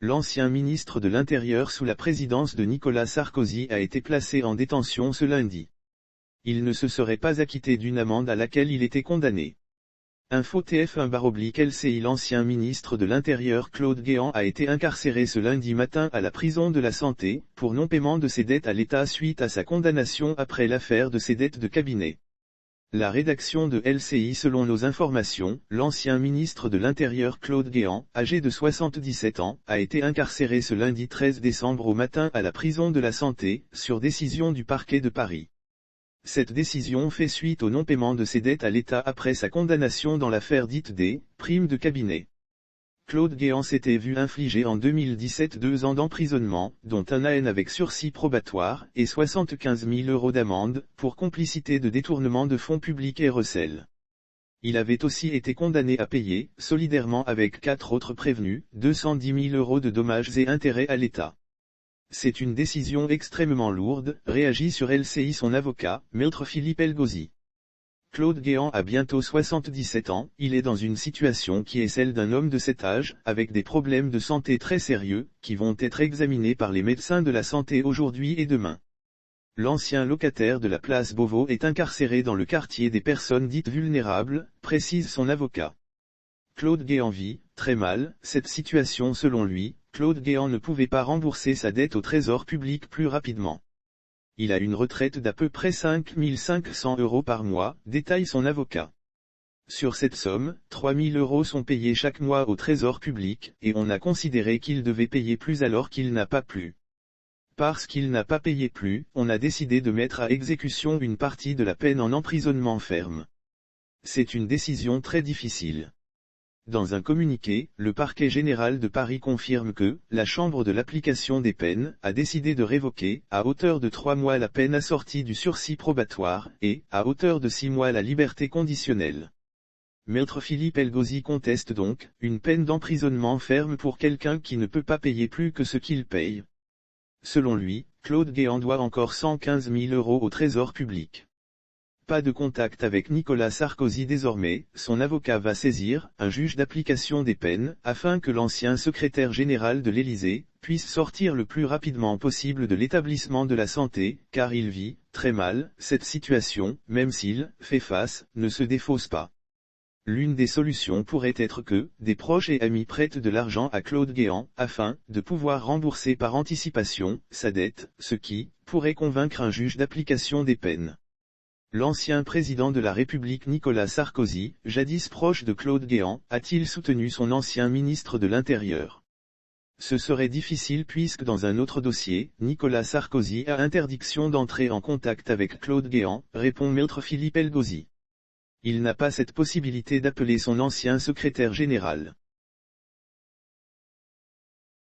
L'ancien ministre de l'Intérieur sous la présidence de Nicolas Sarkozy a été placé en détention ce lundi. Il ne se serait pas acquitté d'une amende à laquelle il était condamné. Info TF1/LCI. L'ancien ministre de l'Intérieur Claude Guéant a été incarcéré ce lundi matin à la prison de la Santé, pour non-paiement de ses dettes à l'État suite à sa condamnation après l'affaire de ses dettes de cabinet. La rédaction de LCI. Selon nos informations, l'ancien ministre de l'Intérieur Claude Guéant, âgé de 77 ans, a été incarcéré ce lundi 13 décembre au matin à la prison de la Santé, sur décision du parquet de Paris. Cette décision fait suite au non-paiement de ses dettes à l'État après sa condamnation dans l'affaire dite des primes de cabinet. Claude Guéant s'était vu infliger en 2017 2 ans d'emprisonnement, dont un an avec sursis probatoire, et 75 000 € d'amende, pour complicité de détournement de fonds publics et recel. Il avait aussi été condamné à payer, solidairement avec 4 autres prévenus, 210 000 € de dommages et intérêts à l'État. C'est une décision extrêmement lourde, réagit sur LCI son avocat, Maître Philippe Elgauzy. Claude Guéant a bientôt 77 ans, il est dans une situation qui est celle d'un homme de cet âge, avec des problèmes de santé très sérieux, qui vont être examinés par les médecins de la santé aujourd'hui et demain. L'ancien locataire de la place Beauvau est incarcéré dans le quartier des personnes dites vulnérables, précise son avocat. Claude Guéant vit, très mal, cette situation selon lui. Claude Guéant ne pouvait pas rembourser sa dette au trésor public plus rapidement. Il a une retraite d'à peu près 5 500 € par mois, détaille son avocat. Sur cette somme, 3 000 € sont payés chaque mois au trésor public, et on a considéré qu'il devait payer plus alors qu'il n'a pas plus. Parce qu'il n'a pas payé plus, on a décidé de mettre à exécution une partie de la peine en emprisonnement ferme. C'est une décision très difficile. Dans un communiqué, le parquet général de Paris confirme que, la Chambre de l'application des peines, a décidé de révoquer, à hauteur de 3 mois la peine assortie du sursis probatoire, et, à hauteur de 6 mois la liberté conditionnelle. Maître Philippe Elgauzy conteste donc, une peine d'emprisonnement ferme pour quelqu'un qui ne peut pas payer plus que ce qu'il paye. Selon lui, Claude Guéant doit encore 115 000 € au trésor public. Pas de contact avec Nicolas Sarkozy désormais, son avocat va saisir un juge d'application des peines, afin que l'ancien secrétaire général de l'Élysée puisse sortir le plus rapidement possible de l'établissement de la santé, car il vit, très mal, cette situation, même s'il fait face, ne se défausse pas. L'une des solutions pourrait être que des proches et amis prêtent de l'argent à Claude Guéant, afin de pouvoir rembourser par anticipation sa dette, ce qui pourrait convaincre un juge d'application des peines. L'ancien président de la République Nicolas Sarkozy, jadis proche de Claude Guéant, a-t-il soutenu son ancien ministre de l'Intérieur? Ce serait difficile puisque dans un autre dossier, Nicolas Sarkozy a interdiction d'entrer en contact avec Claude Guéant, répond Maître Philippe Elgauzy. Il n'a pas cette possibilité d'appeler son ancien secrétaire général.